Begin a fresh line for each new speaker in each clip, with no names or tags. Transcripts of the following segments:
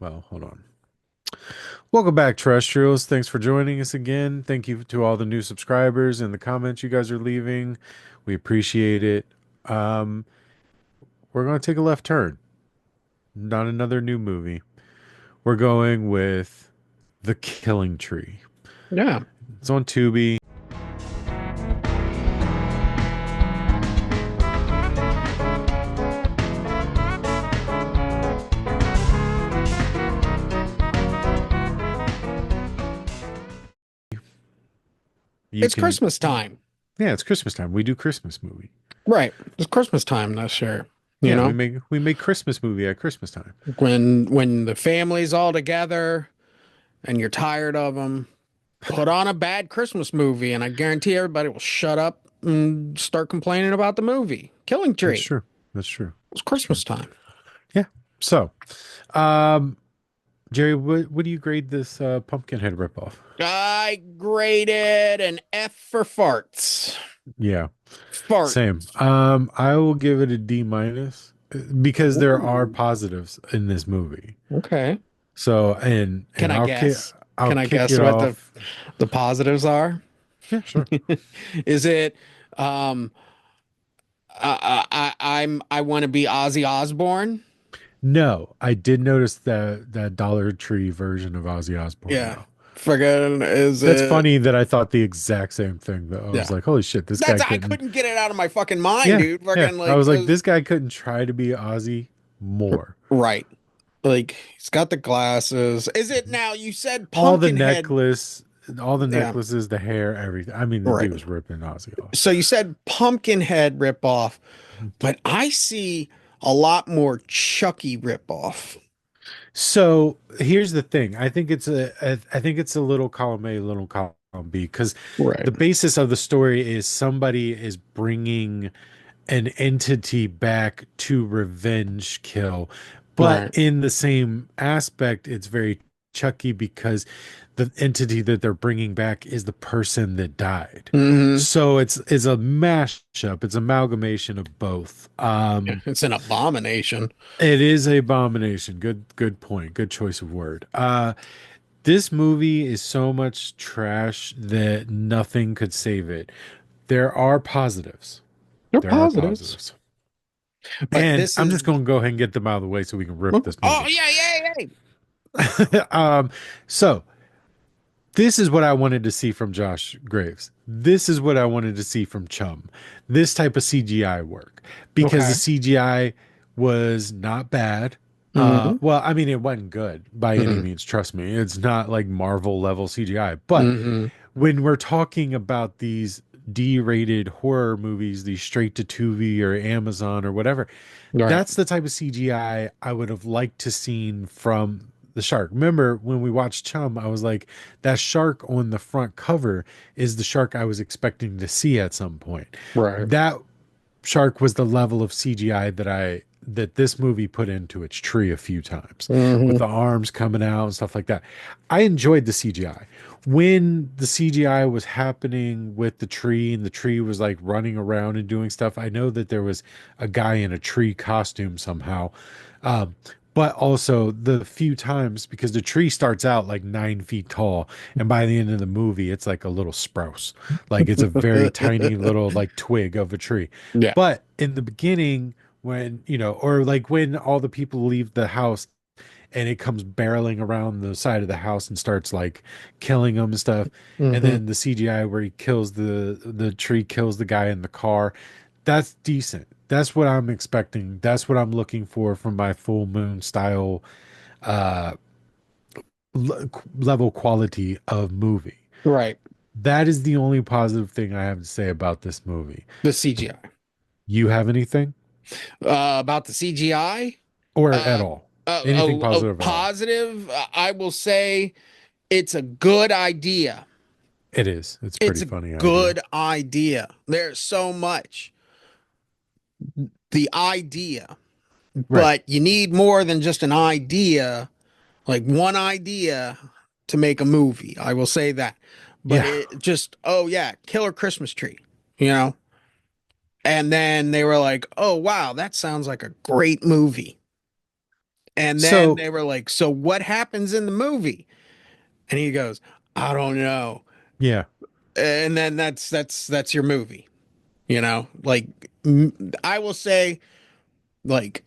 Well, hold on. Welcome back, terrestrials. Thanks for joining us again. Thank you to all the new subscribers and the comments you guys are leaving. We appreciate it. Um, we're going to take a left turn. Not another new movie. We're going with The Killing Tree.
Yeah.
It's on Tubi. You
It's
can,
Christmas time.
yeah, it's Christmas time. We do Christmas movie.
Right. It's Christmas time this year. You
Yeah, we
know,
make Christmas movie at Christmas time.
when the family's all together and you're tired of them, put on a bad Christmas movie, and I guarantee everybody will shut up and start complaining about the movie. Killing
That's
Tree.
true. That's true.
It's
That's true.
Christmas time.
Yeah. So, um, Jerry, what do you grade this Pumpkinhead ripoff?
I graded an F for farts.
Yeah,
Fart.
same. I will give it a D minus because there are
Ooh.
positives in this movie.
Okay.
So,
Can
and
I guess?
I'll
Can I
kick
guess
it
what
off.
the positives are?
Yeah, sure.
Is it um I want to be Ozzy Osbourne.
No, I did notice that Dollar Tree version of Ozzy Osbourne
Yeah.
though.
Friggin' is
That's
it?
funny that I thought the exact same thing though. I was
Yeah.
like, holy shit, this guy
That's I
couldn't.
couldn't get it out of my fucking mind,
Yeah,
dude.
yeah.
Fucking
I
like
was like, this guy couldn't try to be Ozzy more.
right. Like he's got the glasses. Is it now? You said
all the
Pumpkinhead.
necklace, all the
Yeah.
necklaces, the hair, everything. I mean, the
Right.
dude was ripping Ozzy off.
So you said Pumpkinhead ripoff, but I see a lot more Chucky ripoff.
So here's the thing. I think it's a little column A, little column B, because
Right.
the basis of the story is somebody is bringing an entity back to revenge kill. But
Right.
in the same aspect, it's very Chucky because the entity that they're bringing back is the person that died.
Hmm.
So it's a mashup, it's amalgamation of both.
It's an abomination.
It is a abomination. Good point. Good choice of word. This movie is so much trash that nothing could save it. There are positives.
They're
There are
positives,
positives.
but
And
this
I'm
is
just going to go ahead and get them out of the way so we can rip this
oh
movie.
yeah, yeah, yeah.
um, so this is what I wanted to see from Josh Graves. This is what I wanted to see from Chum. This type of CGI work because the
Okay.
CGI was not bad.
Hmm.
Well, I mean, it wasn't good by any
Hmm.
means. Trust me, it's not like Marvel level CGI. But
Hmm.
when we're talking about these D-rated horror movies, these straight to Tubi or Amazon or whatever,
Right.
that's the type of CGI I would have liked to seen from the shark. Remember when we watched Chum, I was like, that shark on the front cover is the shark I was expecting to see at some point.
Right.
That shark was the level of CGI that this movie put into its tree a few times with
Hmm.
the arms coming out and stuff like that. I enjoyed the CGI. When the CGI was happening with the tree and the tree was like running around and doing stuff, I know that there was a guy in a tree costume somehow. Um, but also the few times because the tree starts out like 9 feet tall, and by the end of the movie, it's like a little sprouse, like it's a very tiny little like twig of a tree.
Yeah.
But in the beginning, when or like when all the people leave the house and it comes barreling around the side of the house and starts like killing them and stuff, and
Hmm.
then the CGI where he kills the tree kills the guy in the car, that's decent. That's what I'm expecting. That's what I'm looking for from my full moon style uh level quality of movie.
Right.
That is the only positive thing I have to say about this movie.
The CGI.
You have anything
About the CGI,
or at
uh,
all? Anything
a
positive at all?
positive, I will say it's a good idea.
It is. It's a
It's
pretty
a
funny idea.
good idea. There's so much. The idea,
Right.
but you need more than just an idea, like one idea to make a movie. I will say that. But
Yeah.
it just, oh yeah, killer Christmas tree, you know? And then they were like, oh wow, that sounds like a great movie. And then
So
they were like, "So what happens in the movie?" And he goes, "I don't know."
yeah,
And then that's your movie, Like I will say, like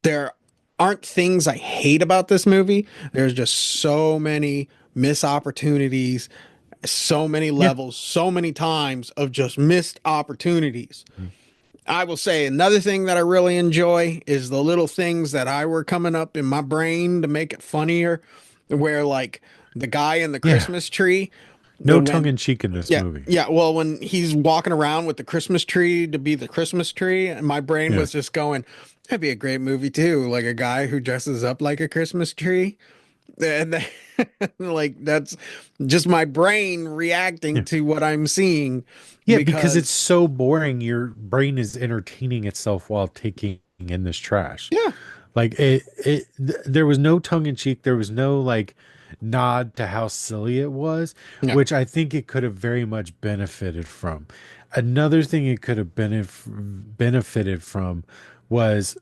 there aren't things I hate about this movie. There's just so many missed opportunities, so many
yeah,
levels, so many times of just missed opportunities.
mm,
I will say another thing that I really enjoy is the little things that I were coming up in my brain to make it funnier, where like the guy in the
yeah.
Christmas tree,
No tongue
when
in cheek in this
yeah,
movie.
yeah, well, when he's walking around with the Christmas tree to be the Christmas tree, and my brain
Yeah,
was just going, that'd be a great movie too, like a guy who dresses up like a Christmas tree. And like that's just my brain
yeah,
reacting to what I'm seeing
yeah. Because it's
because
so boring. Your brain is entertaining itself while taking in this trash.
yeah,
Like there was no tongue in cheek. There was no like nod to how silly it was,
yeah,
which I think it could have very much benefited from. Another thing it could have benefited from was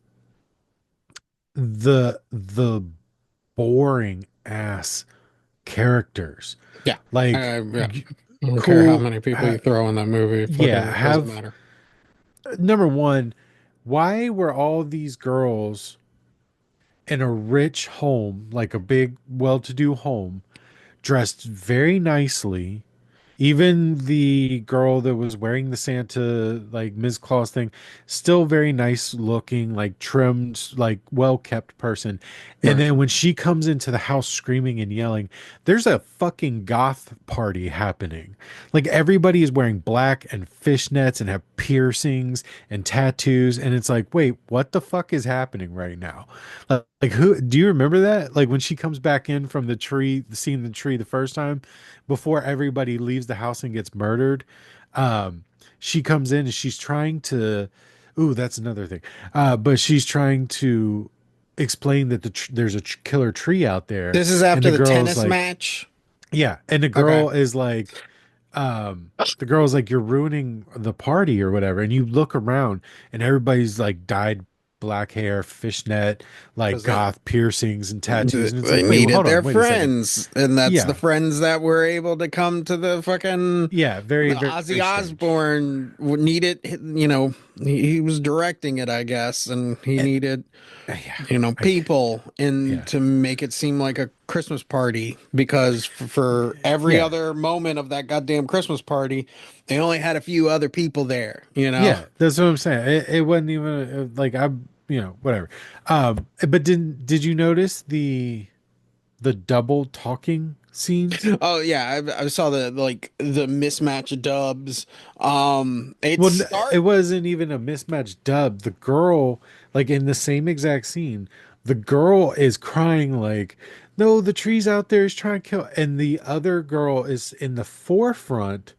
the boring ass characters.
yeah,
Like,
yeah. I don't care how
cool.
many people you throw in that movie, it
Yeah,
fucking doesn't
have
matter.
number one, why were all these girls in a rich home, like a big, well to do home, dressed very nicely? Even the girl that was wearing the Santa, like Ms. Claus thing, still very nice looking, like trimmed, like well kept person. And
Right.
then when she comes into the house screaming and yelling, there's a fucking goth party happening. Like everybody is wearing black and fishnets and have piercings and tattoos. And it's like, wait, what the fuck is happening right now? Like who do you remember that? Like when she comes back in from the tree, seeing the tree the first time before everybody leaves the house and gets murdered. Um, she comes in and she's trying to, ooh, that's another thing. But she's trying to explain that there's a killer tree out there,
This is
and
after
the
the
girl's
tennis
like,
match.
yeah, and the
Okay.
girl is like, the girl's like, you're ruining the party or whatever, and you look around and everybody's like dyed black hair, fishnet, like
Because they
goth piercings and tattoos, and it's
they
like, wait, well,
needed
hold
their
on, wait a second.
friends, and that's the
Yeah,
friends that were able to come to the fucking
yeah, very,
Ozzy
very strange.
Osbourne needed, he was directing it, I guess, and he
And,
needed,
yeah, I,
people in
yeah,
to make it seem like a Christmas party because for every
yeah,
other moment of that goddamn Christmas party, they only had a few other people there.
yeah. That's what I'm saying. It wasn't even like whatever. But did you notice the double talking scenes?
Oh yeah, I saw the mismatch dubs. It
Well,
start
it wasn't even a mismatched dub. The girl, like in the same exact scene, the girl is crying like, "No, the tree's out there is trying to kill," and the other girl is in the forefront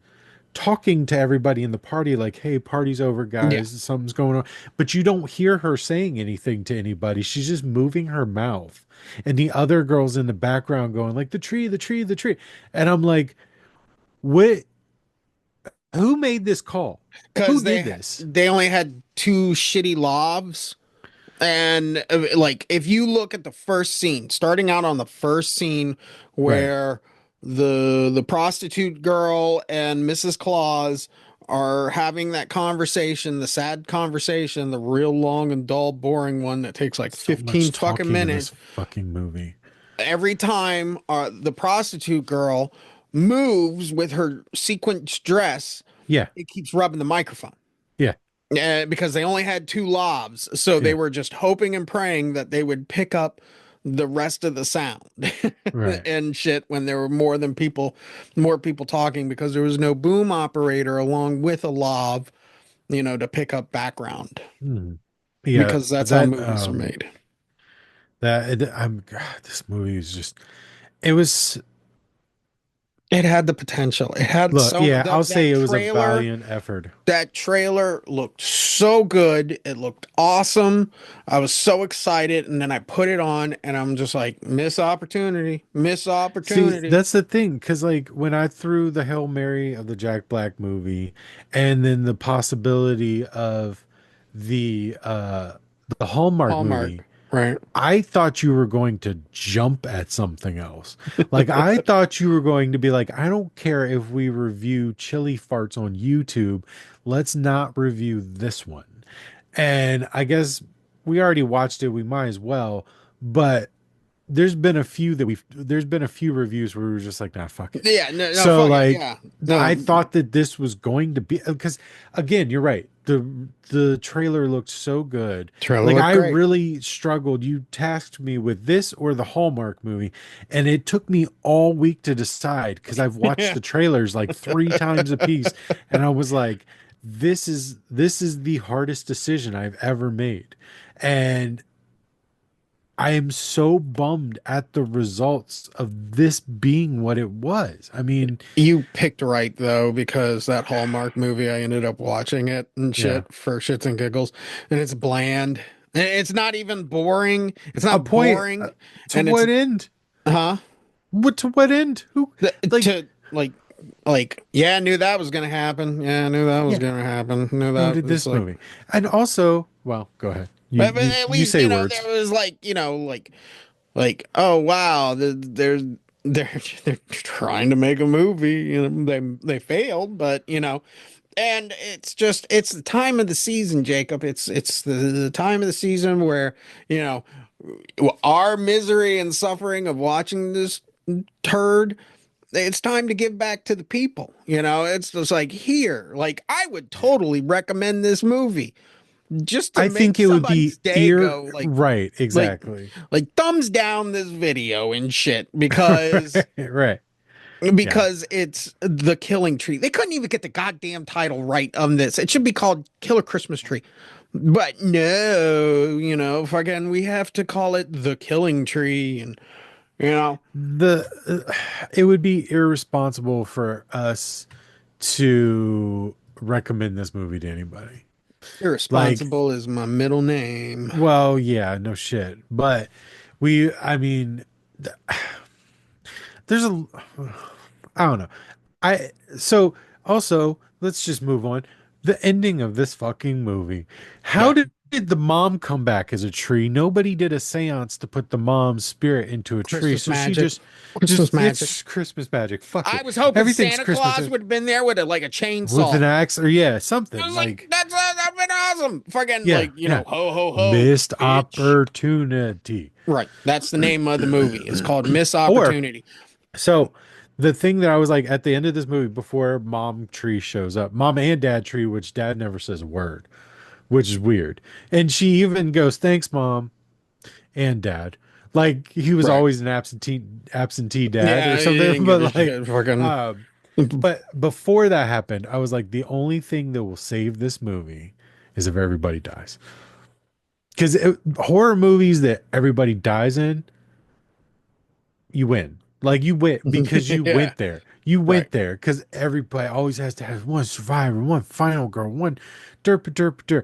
talking to everybody in the party like, hey, party's over,
yeah,
guys, something's going on, but you don't hear her saying anything to anybody. She's just moving her mouth, and the other girls in the background going like, the tree, the tree, the tree. And I'm like, what, who made this call? Who
because
did this?
they only had two shitty lobs. And like, if you look at the first scene, starting out on the first scene
Right.
where the prostitute girl and Mrs. Claus are having that conversation, the sad conversation, the real long and dull, boring one that takes like
So much
15 fucking
talking in this
minutes.
fucking movie.
Every time the prostitute girl moves with her sequence dress,
Yeah,
it keeps rubbing the microphone.
yeah,
Because they only had two lobs, so they
yeah,
were just hoping and praying that they would pick up the rest of the sound
right.
and shit when there were more people talking because there was no boom operator along with a lob, to pick up background
Hmm. Yeah,
because that's how
that
movies are made.
I'm God, this movie is just, it was,
It had the potential. It had
look, yeah, I'll say
that
it was a
trailer.
valiant effort.
That trailer looked so good. It looked awesome. I was so excited. And then I put it on and I'm just like, miss opportunity, miss
See,
opportunity.
that's the thing, because like when I threw the Hail Mary of the Jack Black movie, and then the possibility of the Hallmark
Hallmark.
movie,
Right.
I thought you were going to jump at something else. Like, I thought you were going to be like, I don't care if we review chili farts on YouTube. Let's not review this one. And I guess we already watched it. We might as well. But there's been a few reviews where we were just like, nah, fuck it.
Yeah, no, no,
So
fuck it.
like
Yeah.
I
No,
thought that this was going to be, because again, you're right. The trailer looked so good.
trailer
Like
looked
I
great.
really struggled. You tasked me with this or the Hallmark movie, and it took me all week to decide because I've watched
Yeah.
the trailers like 3 times a piece, and I was like, this is the hardest decision I've ever made. And I am so bummed at the results of this being what it was. I mean,
You picked right though, because that Hallmark movie, I ended up watching it and
yeah.
shit for shits and giggles, and it's bland. And it's not even boring. It's
A
not
point
boring,
to
and it's
what end?
huh?
What to what end? Who like
To like yeah, I knew that was gonna happen. Yeah, I knew that was
yeah,
gonna happen. Knew
so
that.
did
It's
this
like,
movie. And also, well, go ahead. You
but
you
at
you
least
say
you know
words.
there was like like oh wow, they're they're trying to make a movie. You know, they failed, but you know. And it's just it's the time of the season, Jacob. It's the time of the season where, you know, our misery and suffering of watching this turd, it's time to give back to the people. You know, it's just like here, like I would totally recommend this movie just to
I
make
think it would be
somebody's day
ear
go
right,
like
exactly.
thumbs down this video and shit because
Right. Yeah.
it's the killing tree. They couldn't even get the goddamn title right on this. It should be called Killer Christmas Tree. But no, you know, fucking, we have to call it the killing tree, and you know,
It would be irresponsible for us to recommend this movie to anybody. Like,
irresponsible is my middle name.
well, yeah, no shit. But I mean, there's a, I don't know. So also, let's just move on. The ending of this fucking movie. How
Yeah,
did the mom come back as a tree? Nobody did a seance to put the mom's spirit into a tree.
Christmas
So she
magic. Christmas magic.
it's Christmas magic. Fuck
I
it.
was hoping
Everything's
Santa
Christmas
Claus would have been there with like a
with an
chainsaw.
axe or yeah,
I
something
was like,
like,
that'd been awesome. Fucking
yeah,
like, you
yeah.
know, ho ho ho,
Missed
bitch.
opportunity.
Right. That's the name of the movie. It's called Miss
Or
Opportunity.
so the thing that I was like at the end of this movie before mom tree shows up, mom and dad tree, which dad never says a word, which is weird. And she even goes, "Thanks, mom and dad." Like he was
Right.
always an absentee dad or
Yeah, he
something.
didn't give a
But like,
shit. Fucking
um, but before that happened, I was like, the only thing that will save this movie is if everybody dies. Because horror movies that everybody dies in, you win. Like you win because you
yeah.
went there. You
Right.
went there because everybody always has to have one survivor, one final girl, one derp derp derp.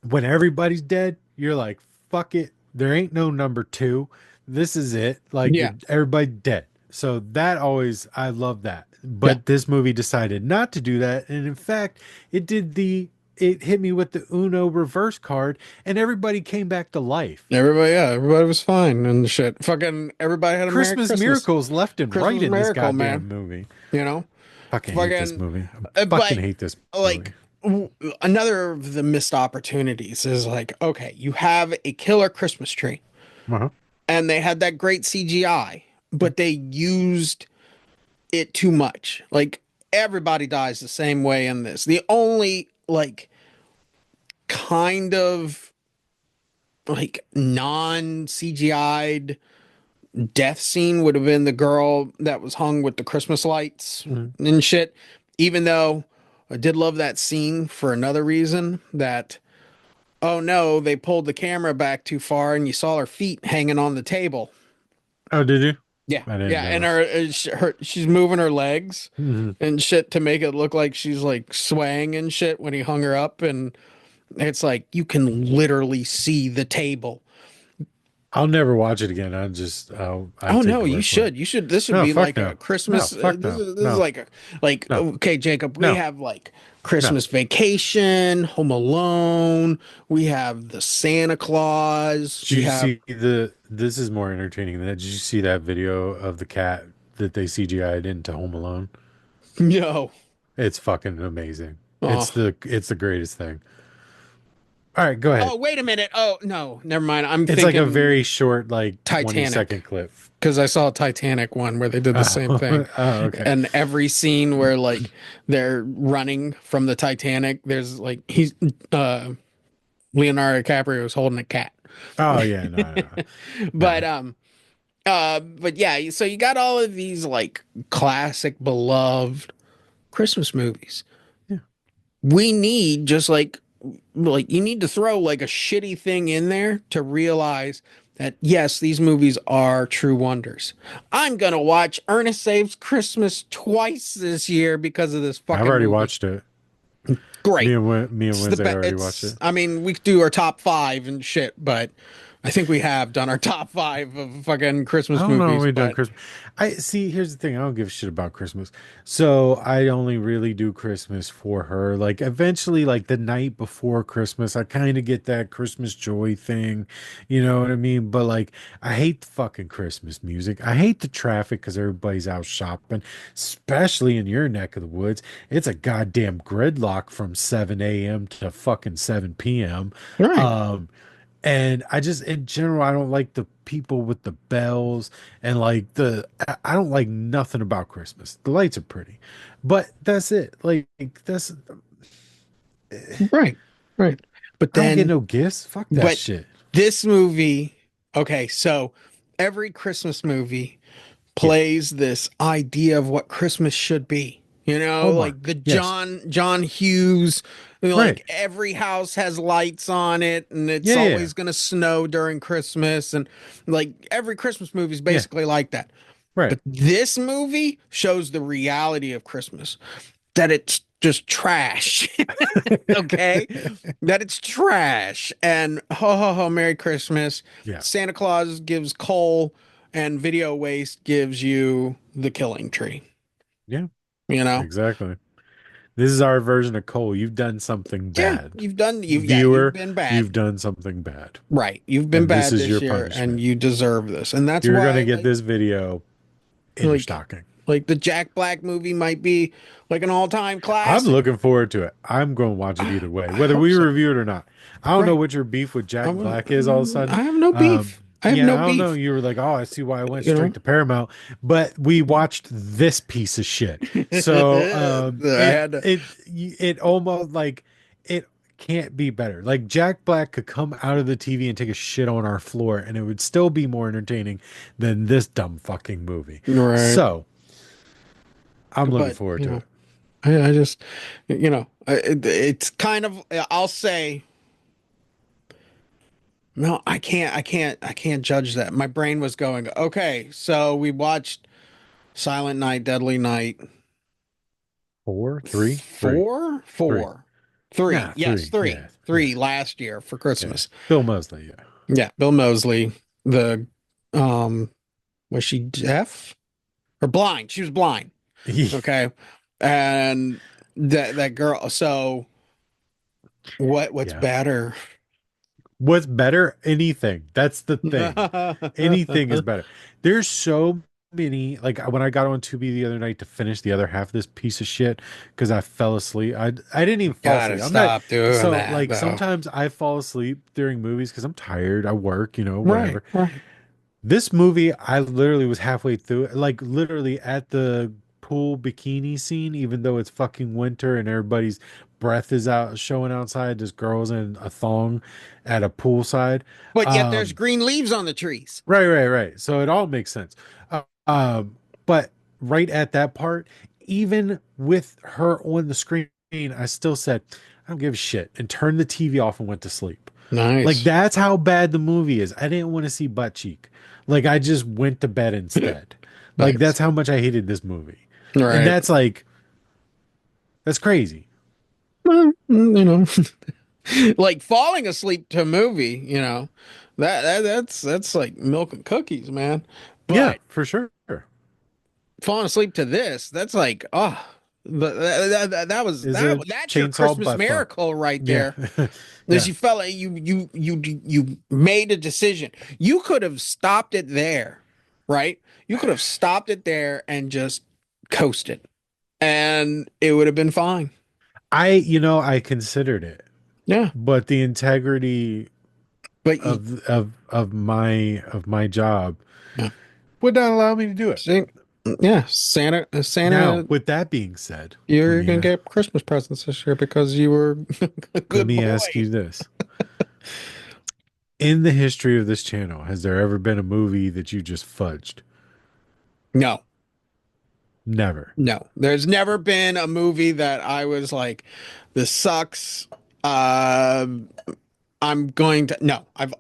When everybody's dead, you're like, fuck it. There ain't no number two. This is it. Like
Yeah.
you're everybody dead. So that always I love that.
Yeah.
But this movie decided not to do that. And in fact, it hit me with the Uno reverse card and everybody came back to life.
Everybody was fine and shit. Fucking everybody had a Merry
Christmas
Christmas.
miracles left and right
Christmas
in this
miracle, man.
goddamn movie.
You know?
Fucking hate this
Fucking
movie. I fucking
but
hate this movie.
like another of the missed opportunities is like, okay, you have a killer Christmas tree
Uh-huh.
and they had that great CGI, but they used it too much. Like everybody dies the same way in this. The only like kind of like non CGI'd death scene would have been the girl that was hung with the Christmas lights
Mhm.
and shit. Even though I did love that scene for another reason that, oh no, they pulled the camera back too far and you saw her feet hanging on the table.
Oh, did you?
Yeah,
I didn't
yeah, and
notice.
she's moving her legs
Mhm.
and shit to make it look like she's like swaying and shit when he hung her up, and it's like you can literally see the table.
I'll never watch it again. I
Oh
take
no,
your
you
word for it.
should. You should. This should
No,
be
fuck
like a
no. No,
Christmas.
fuck
This
no.
is
No,
like a like.
no,
Okay, Jacob, we
no,
have like
no.
Christmas Vacation, Home Alone. We have the Santa Claus.
Did
We
you
have
see this is more entertaining than that. Did you see that video of the cat that they CGI'd into Home Alone?
no.
It's fucking amazing.
Oh,
It's the greatest thing. All right, go ahead.
oh, wait a minute. Oh no, never mind. I'm
It's like a very
thinking
short, like 20
Titanic
second clip.
because I saw a Titanic one where they did the same
Oh,
thing,
oh, okay.
and every scene where like they're running from the Titanic, there's like he's Leonardo DiCaprio is holding a cat.
Oh yeah, no,
But
no.
but yeah, so you got all of these like classic beloved Christmas movies.
Yeah.
We need just like you need to throw like a shitty thing in there to realize that yes, these movies are true wonders. I'm gonna watch Ernest Saves Christmas twice this year because of this
I've
fucking
already
movie.
watched it.
Great.
Me and
It's the
Wednesday
best.
already watched
It's,
it.
I mean, we could do our top five and shit, but I think we have done our top five of fucking
I
Christmas
don't know when
movies.
we've done
But
Christmas. I see. Here's the thing. I don't give a shit about Christmas. So I only really do Christmas for her. Like eventually, like the night before Christmas, I kind of get that Christmas joy thing. You know what I mean? But like, I hate the fucking Christmas music. I hate the traffic because everybody's out shopping, especially in your neck of the woods. It's a goddamn gridlock from 7 a.m. to fucking 7 p.m.
right,
Um, and I just, in general, I don't like the people with the bells and like I don't like nothing about Christmas. The lights are pretty, but that's it. Like, that's,
right, right. But
I don't get
then,
no gifts. Fuck that
but
shit.
this movie, okay, so every Christmas movie
Yeah.
plays this idea of what Christmas should be. You know, like
Hallmark.
the
Yes.
John Hughes,
Right.
like every house has lights on it and it's
Yeah. Yeah.
always gonna snow during Christmas and like every Christmas movie is
Yeah.
basically like that.
Right.
But this movie shows the reality of Christmas, that it's just trash. Okay? That it's trash and ho ho ho Merry Christmas.
Yeah.
Santa Claus gives coal and video waste gives you the killing tree.
Yeah.
You know?
Exactly. This is our version of Cole. You've done something
Yeah,
bad.
you've
Viewer,
been bad.
you've done something bad.
Right. You've been
And this
bad
is
this
your
year and
punishment.
you deserve this. And that's
You're going to
why
get this video in your
like
stocking.
like the Jack Black movie might be like an all-time
I'm
classic.
looking forward to it. I'm going to watch it either way,
I
whether
hope
we
so.
review it or not. I don't know
Right.
what your beef with Jack
I'm,
Black is all of a sudden.
I have no
Um,
beef. I have
yeah,
no
I don't know.
beef.
You were like, oh, I see why I went
You
straight
know?
to Paramount, but we watched this piece of shit. So
I had to.
it almost like it can't be better. Like Jack Black could come out of the TV and take a shit on our floor, and it would still be more entertaining than this dumb fucking movie.
Right.
So I'm looking
But,
forward
you
to
know,
it.
I just, it's kind of, I'll say, no, I can't judge that. My brain was going, okay, so we watched Silent Night, Deadly Night,
Four, three, three,
four,
three.
four, three.
Nah,
Yes,
three.
three,
Yeah, yeah,
three last year for
yeah.
Christmas.
Bill Mosley. Yeah.
Yeah, Bill Mosley, the, um, was she deaf or blind? She was blind. Okay. And that girl, so what's
Yeah.
better?
What's better? Anything. That's the thing. Anything is better. There's so many. Like when I got on Tubi the other night to finish the other half of this piece of shit because I fell asleep. I didn't even fall
Gotta
asleep. I'm not.
stop doing
So
that
like
though.
sometimes I fall asleep during movies because I'm tired. I work. You know,
Right,
whatever.
right.
This movie, I literally was halfway through it, like literally at the pool bikini scene, even though it's fucking winter and everybody's breath is out showing outside. This girl's in a thong at a poolside.
But yet there's
Um,
green leaves on the trees.
right. So it all makes sense. But right at that part, even with her on the screen, I still said, I don't give a shit, and turned the TV off and went to sleep. Like
Nice.
that's how bad the movie is. I didn't want to see butt cheek. Like I just went to bed instead. Like
Nice.
that's how much I hated this movie. And
Right.
that's like that's crazy.
Well, like falling asleep to a movie, That's like milk and cookies, man.
Yeah,
But
for sure.
falling asleep to this, that's like, oh,
Is a
that's your
chainsaw
Christmas
butt fuck.
miracle right
Yeah.
there. Is
Yeah.
you felt like you made a decision. You could have stopped it there, right? You could have stopped it there and just coasted, and it would have been fine.
I considered it,
Yeah,
but the integrity
but
of my job
yeah,
would not allow me to do it.
see, yeah,
Now,
Santa,
with that being said,
you're gonna get Christmas presents this year because you were a
let
good
me
boy.
ask you this. In the history of this channel, has there ever been a movie that you just fudged?
No,
Never.
no, there's never been a movie that I was like, this sucks. Uh, I'm going to, no, I've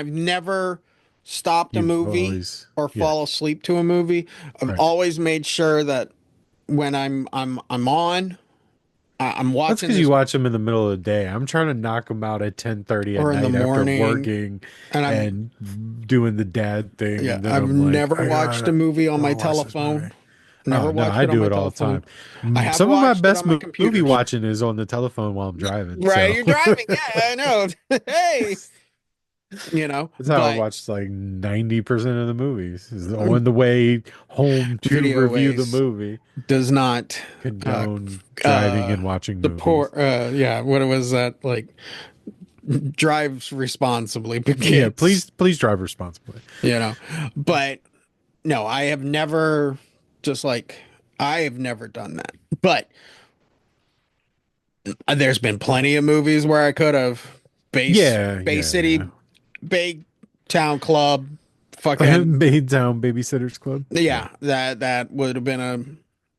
never stopped a
You've
movie
always,
or
yeah,
fall asleep to a movie. I've
right.
always made sure that when I'm on, I'm
That's
watching
because you
this
watch them in the middle of the day. I'm trying to knock them out at 10:30 at
or in the
night after
morning,
working
and
and doing the dad thing,
yeah,
and then
I've
I'm like,
never
I
watched a
gotta
movie on
go
my
watch this movie.
telephone. Never
Oh no,
watched
I
it on
do
my
it all the
telephone.
time.
I have
Some of my
watched it
best
on my
movie
computers.
watching is on the telephone while I'm driving.
Right,
So
you're driving. Yeah, I know. Hey,
that's how I
but
watch like 90% of the movies is on the way home to
Video
review the
Ways
movie.
does not uh
Condone driving
uh
and watching movies.
support yeah, what was that like drives responsibly
Yeah,
begins,
please drive responsibly.
you know. But no, I have never just like I have never done that. But there's been plenty of movies where I could have
Yeah,
Bay
yeah,
City, Bay Town Club,
yeah.
fucking
Baytown Babysitters Club. Yeah.
yeah, that would have been a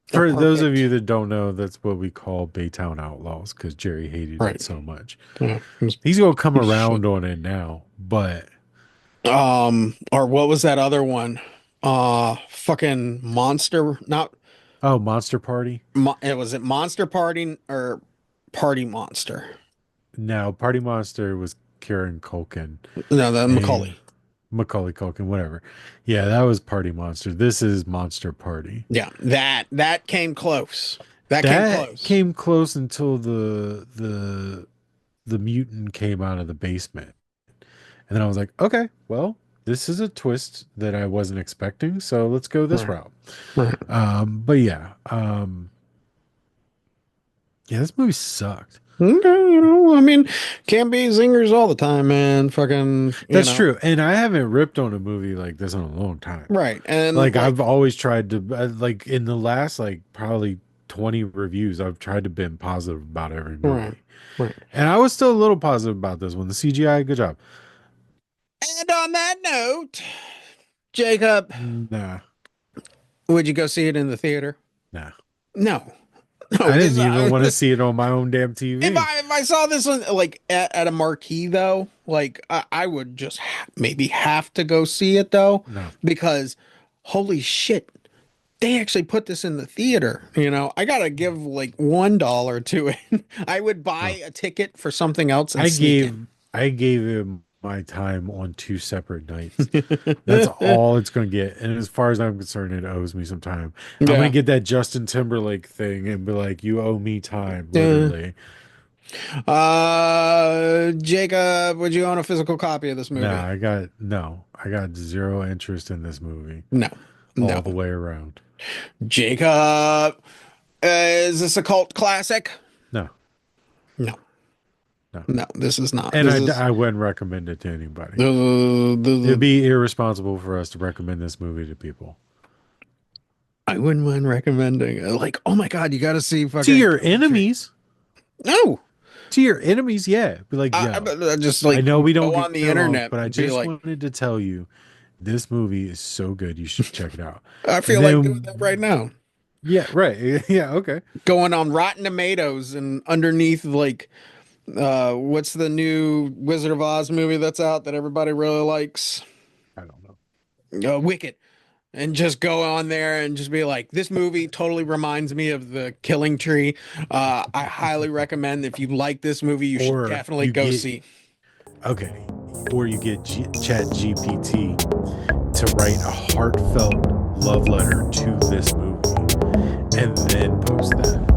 For those of you
perfect
that don't know, that's what we call Baytown Outlaws because Jerry hated it
right.
so much.
Yeah, it was
He's gonna come
piece of shit.
around on it now, but
Or what was that other one? Fucking Monster, not
oh, Monster Party.
it was it Monster Party or Party Monster?
No, Party Monster was Kieran Culkin
No, the
and
Macaulay.
Macaulay Culkin, whatever. Yeah, that was Party Monster. This is Monster Party.
Yeah, that came close. That came
That
close.
came close until the mutant came out of the basement. And then I was like, okay, well, this is a twist that I wasn't expecting, so let's go this
Right,
route.
right.
But yeah, yeah, this movie sucked.
Okay, I mean, can't be zingers all the time, man. Fucking,
That's true, and I haven't ripped on a movie like this in a long time.
right. And
Like
like,
I've always tried to, like in the last like probably 20 reviews, I've tried to be positive about every
right,
movie,
right.
and I was still a little positive about this one. The CGI, good job.
And on that note, Jacob,
Nah,
would you go see it in the theater?
nah.
No, no,
I didn't
because
even want to see it on my own damn
if
TV.
I saw this one like at a marquee though, like I would just maybe have to go see it though,
No.
because holy shit, they actually put this in the theater. I gotta give like $1 to it. I would buy
No.
a ticket for something else and
I
sneak in.
gave I gave him my time on two separate nights. That's all it's going to get. And as far as I'm concerned, it owes me some time. I'm going
Yeah.
to get that Justin Timberlake thing and be like, you owe me time,
Yeah.
literally.
Jacob, would you own a physical copy of this
Nah,
movie?
I got zero interest in this movie
No,
all
no.
the way around.
Jacob, is this a cult classic?
No,
No,
no.
no, this is not.
And
This is
I wouldn't recommend it to anybody. It'd
the
be irresponsible for us to recommend this movie to people.
I wouldn't mind recommending it. Like, oh my God, you got to see
To
fucking
your
Killing Tree.
enemies,
No,
to your enemies, yeah. Be like, yo,
I just
I
like
know we don't
go
get
on the
along,
internet
but I
and be
just
like,
wanted to tell you this movie is so good. You should check it out.
I
And
feel like doing that right
then,
now.
yeah, right. Yeah, okay.
Going on Rotten Tomatoes and underneath like, what's the new Wizard of Oz movie that's out that everybody really likes?
I don't know.
Wicked. And just go on there and just be like, this movie totally reminds me of the Killing Tree. I highly recommend if you like this movie, you should
Or
definitely go see.
Okay. Or you get Chat GPT to write a heartfelt love letter to this movie and then post that.